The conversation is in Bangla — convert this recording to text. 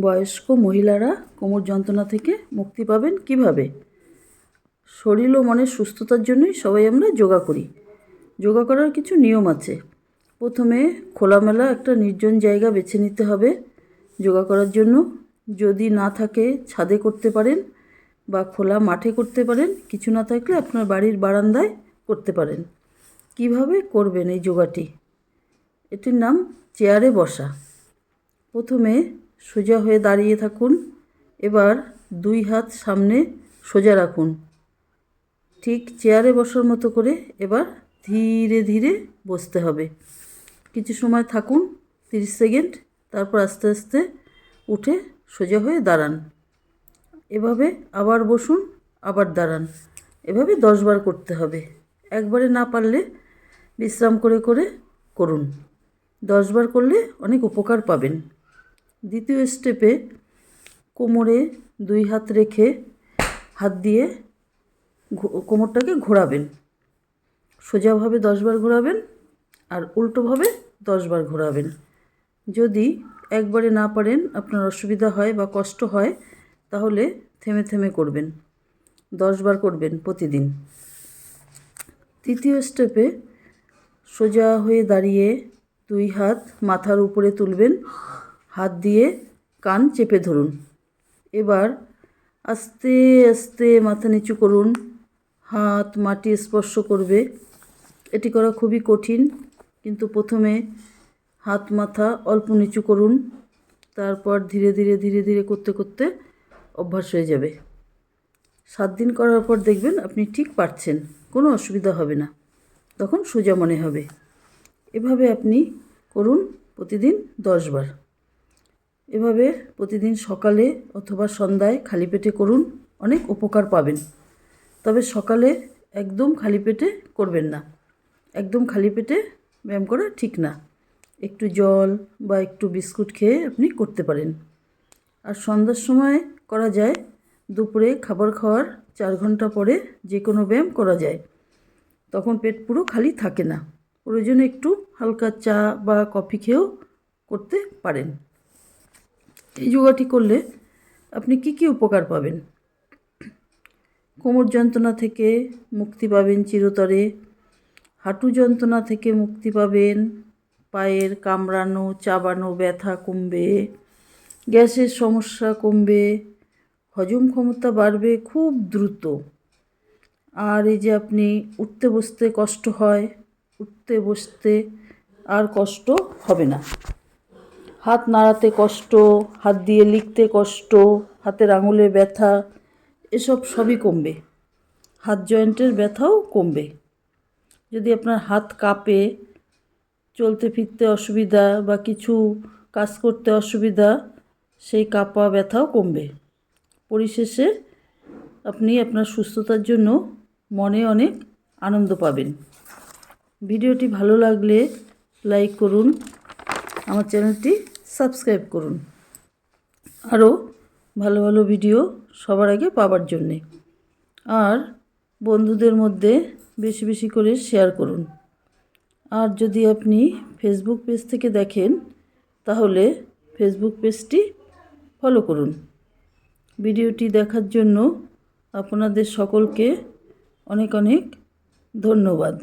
বয়স্ক মহিলারা কোমর যন্ত্রণা থেকে মুক্তি পাবেন কিভাবে? শরীর ও মনের সুস্থতার জন্যই সবাই আমরা যোগা করি। যোগা করার কিছু নিয়ম আছে। প্রথমে খোলামেলা একটা নির্জন জায়গা বেছে নিতে হবে যোগা করার জন্য। যদি না থাকে ছাদে করতে পারেন বা খোলা মাঠে করতে পারেন, কিছু না থাকলে আপনার বাড়ির বারান্দায় করতে পারেন। কিভাবে করবেন এই যোগাটি? এটির নাম চেয়ারে বসা। প্রথমে সোজা হয়ে দাঁড়িয়ে থাকুন। এবার 2 হাত সামনে সোজা রাখুন, ঠিক চেয়ারে বসার মতো করে। এবার ধীরে ধীরে বসতে হবে। কিছু সময় থাকুন, 30 সেকেন্ড, তারপর আস্তে আস্তে উঠে সোজা হয়ে দাঁড়ান। এভাবে আবার বসুন, আবার দাঁড়ান। এভাবে 10 বার করতে হবে। একবারে না পারলে বিশ্রাম করে করে করুন। 10 বার করলে অনেক উপকার পাবেন। দ্বিতীয় স্টেপে কোমরে 2 হাত রেখে হাত দিয়ে কোমরটাকে ঘোরাবেন। সোজাভাবে 10 বার ঘোরাবেন আর উল্টোভাবে 10 বার ঘোরাবেন। যদি একবারে না পারেন, আপনার অসুবিধা হয় বা কষ্ট হয়, তাহলে থেমে থেমে করবেন। 10 বার করবেন প্রতিদিন। তৃতীয় স্টেপে সোজা হয়ে দাঁড়িয়ে 2 হাত মাথার উপরে তুলবেন, হাত দিয়ে কান চেপে ধরুন। এবার আস্তে আস্তে মাথা নিচু করুন, হাত মাটি স্পর্শ করবে। এটি করা খুবই কঠিন, কিন্তু প্রথমে হাত মাথা অল্প নিচু করুন, তারপর ধীরে ধীরে ধীরে ধীরে করতে করতে অভ্যাস হয়ে যাবে। 7 দিন করার পর দেখবেন আপনি ঠিক পারছেন, কোনো অসুবিধা হবে না, তখন সোজা মনে হবে। এভাবে আপনি করুন প্রতিদিন 10 বার। এভাবে প্রতিদিন সকালে অথবা সন্ধ্যায় খালি পেটে করুন, অনেক উপকার পাবেন। তবে সকালে একদম খালি পেটে করবেন না। একদম খালি পেটে ব্যায়াম করা ঠিক না। একটু জল বা একটু বিস্কুট খেয়ে আপনি করতে পারেন। আর সন্ধ্যার সময় করা যায়। দুপুরে খাবার খাওয়ার 4 ঘন্টা পরে যে কোনো ব্যায়াম করা যায়। তখন পেট পুরো খালি থাকে না। প্রয়োজনে একটু হালকা চা বা কফি খেয়েও করতে পারেন। এই যোগাটি করলে আপনি কি কি উপকার পাবেন? কোমর যন্ত্রণা থেকে মুক্তি পাবেন চিরতরে, হাঁটু যন্ত্রণা থেকে মুক্তি পাবেন, পায়ের কামড়ানো চাবানো ব্যথা কমবে, গ্যাসের সমস্যা কমবে, হজম ক্ষমতা বাড়বে খুব দ্রুত। আর এই যে আপনি উঠতে বসতে কষ্ট হয়, উঠতে বসতে আর কষ্ট হবে না। হাত নাড়াতে কষ্ট, হাত দিয়ে লিখতে কষ্ট, হাতের আঙুলের ব্যথা, এসব সবই কমবে। হাত জয়েন্টের ব্যথাও কমবে। যদি আপনার হাত কাঁপে, চলতে ফিরতে অসুবিধা বা কিছু কাজ করতে অসুবিধা, সেই কাঁপা ব্যথাও কমবে। পরিশেষে আপনি আপনার সুস্থতার জন্য মনে অনেক আনন্দ পাবেন। ভিডিওটি ভালো লাগলে লাইক করুন, আমার চ্যানেলটি সাবস্ক্রাইব করুন, আরও ভালো ভালো ভিডিও সবার আগে পাওয়ার জন্যে। আর বন্ধুদের মধ্যে বেশি বেশি করে শেয়ার করুন। আর যদি আপনি ফেসবুক পেজ থেকে দেখেন, তাহলে ফেসবুক পেজটি ফলো করুন। ভিডিওটি দেখার জন্য আপনাদের সকলকে অনেক অনেক ধন্যবাদ।